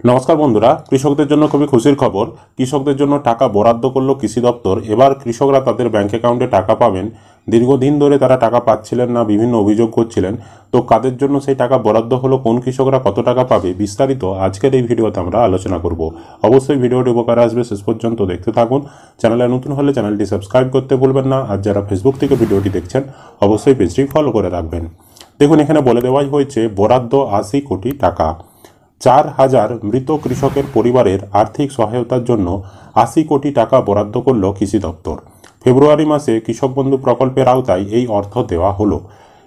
নমস্কার বন্ধুরা, কৃষকদের জন্য খুবই খুশির খবর। কৃষকদের জন্য টাকা বরাদ্দ করলো কৃষি দপ্তর। এবার কৃষকরা তাদের ব্যাংক অ্যাকাউন্টে টাকা পাবেন। দীর্ঘদিন ধরে তারা টাকা পাচ্ছিলেন না, বিভিন্ন অভিযোগ করছিলেন। তো কাদের জন্য সেই টাকা বরাদ্দ হলো, কোন কৃষকরা কত টাকা পাবে, বিস্তারিত আজকের এই ভিডিওতে আমরা আলোচনা করব। অবশ্যই ভিডিওটি উপকারে আসবে, শেষ পর্যন্ত দেখতে থাকুন। চ্যানেলে নতুন হলে চ্যানেলটি সাবস্ক্রাইব করতে ভুলবেন না। আর যারা ফেসবুক থেকে ভিডিওটি দেখছেন অবশ্যই পেজটি ফলো করে রাখবেন। দেখুন, এখানে বলে দেওয়াই হয়েছে বরাদ্দ ৮০ কোটি টাকা। ৪,০০০ মৃত কৃষকের পরিবারের আর্থিক সহায়তার জন্য ৮০ কোটি টাকা বরাদ্দ করল কৃষি দপ্তর। ফেব্রুয়ারি মাসে কৃষক বন্ধু প্রকল্পের আওতায় এই অর্থ দেওয়া হলো।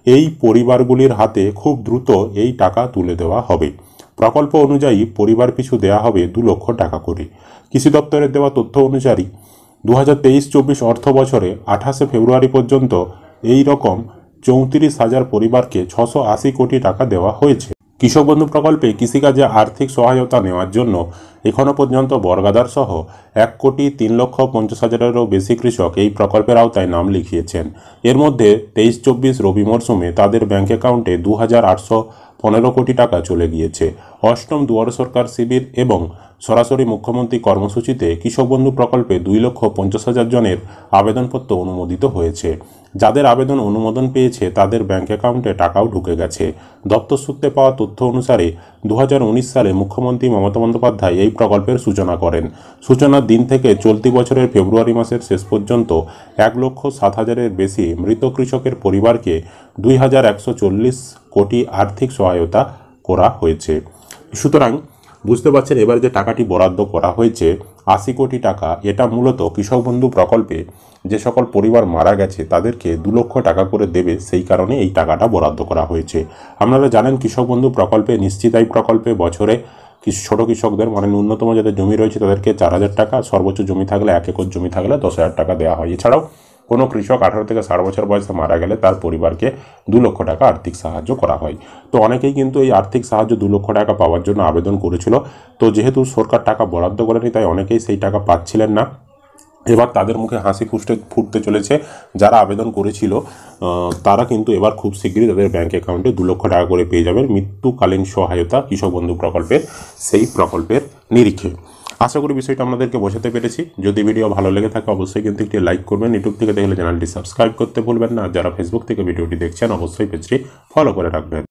এই পরিবারগুলির হাতে খুব দ্রুত এই টাকা তুলে দেওয়া হবে। প্রকল্প অনুযায়ী পরিবার পিছু দেওয়া হবে ২ লক্ষ টাকা করে। কৃষি দপ্তরের দেওয়া তথ্য অনুযায়ী ২০২৩-২৪ অর্থ বছরে ২৮ ফেব্রুয়ারি পর্যন্ত এই রকম ৩৪,০০০ পরিবারকে ৬৮০ কোটি টাকা দেওয়া হয়েছে। কৃষক বন্ধু প্রকল্পে কৃষিকাজে আর্থিক সহায়তা নেওয়ার জন্য এখনও পর্যন্ত বর্গাদার সহ ১,৩,৫০,০০০-এরও বেশি কৃষক এই প্রকল্পের আওতায় নাম লিখিয়েছেন। এর মধ্যে ২৩-২৪ রবি মরশুমে তাদের ব্যাংক অ্যাকাউন্টে ২,৮১৫ কোটি টাকা চলে গিয়েছে। অষ্টম দুয়ারে সরকার শিবির এবং সরাসরি মুখ্যমন্ত্রী কর্মসূচিতে কৃষক বন্ধু প্রকল্পে ২,৫০,০০০ জনের আবেদনপত্র অনুমোদিত হয়েছে। যাদের আবেদন অনুমোদন পেয়েছে তাদের ব্যাংক অ্যাকাউন্টে টাকাও ঢুকে গেছে। দপ্তর সূত্রে পাওয়া তথ্য অনুসারে ২০১৯ সালে মুখ্যমন্ত্রী মমতা বন্দ্যোপাধ্যায় এই প্রকল্পের সূচনা করেন। সূচনার দিন থেকে চলতি বছরের ফেব্রুয়ারি মাসের শেষ পর্যন্ত ১,৬০,০০০-এর বেশি মৃত কৃষকের পরিবারকে ২,১৪০ কোটি আর্থিক সহায়তা করা হয়েছে। সুতরাং বুঝতে পারছেন, এবার যে টাকাটি বরাদ্দ করা হয়েছে ৮০ কোটি টাকা, এটা মূলত কৃষক বন্ধু প্রকল্পে যে সকল পরিবার মারা গেছে তাদেরকে ২ লক্ষ টাকা করে দেবে, সেই কারণে এই টাকাটা বরাদ্দ করা হয়েছে। আপনারা জানেন, কৃষক বন্ধু প্রকল্পে নিশ্চিত আয় প্রকল্পে বছরে ছোট কৃষকদের মানে ন্যূনতম যাদের জমি রয়েছে তাদেরকে ৪,০০০ টাকা, সর্বোচ্চ জমি থাকলে ১ একর জমি থাকলে ১০,০০০ টাকা দেওয়া হয়। এছাড়াও কোনো কৃষক ১৮ থেকে ৬০ বছর বয়সে মারা গেলে তার পরিবারকে ২ লক্ষ টাকা আর্থিক সাহায্য করা হয়। তো অনেকেই কিন্তু এই আর্থিক সাহায্য ২ লক্ষ টাকা পাওয়ার জন্য আবেদন করেছিল। তো যেহেতু সরকার টাকা বরাদ্দ করেনি, তাই অনেকেই সেই টাকা পাচ্ছিলেন না। এবার তাদের মুখে হাসি ফুটতে চলেছে। যারা আবেদন করেছিল তারা কিন্তু এবার খুব শীঘ্রই তাদের ব্যাংক অ্যাকাউন্টে ২ লক্ষ টাকা করে পেয়ে যাবেন মৃত্যুকালীন সহায়তা কৃষক বন্ধু প্রকল্পের সেই প্রকল্পের নিরিখে। আশা করি বিষয়টা আপনাদেরকে বোঝাতে পেরেছি। যদি ভিডিও ভালো লেগে থাকে অবশ্যই কিন্তু একটি লাইক করবেন। ইউটিউব থেকে দেখলে চ্যানেলটি সাবস্ক্রাইব করতে ভুলবেন না। যারা ফেসবুক থেকে ভিডিওটি দেখছেন অবশ্যই পেজটি ফলো করে রাখবেন।